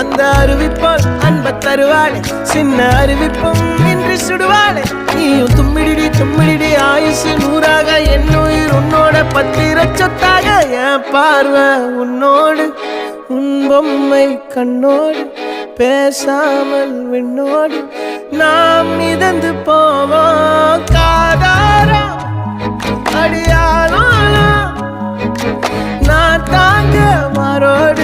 அந்த அருவிப்போல் அன்ப தருவாளே சின்ன அருவிப்பும் இன்றி சுடுவாளே நீயும் தும்மிடி தும்மிடி ஆயுசு நூறாக என் உயிர் உன்னோட பத்திர சொத்தாக என் பார்வை உன்னோடு உன் பொம்மை கண்ணோடு பேசாமல் விண்ணோடு நாம் மிதந்து போவோம் காதாரா அடியாளோ நான் தாங்க மாறோடு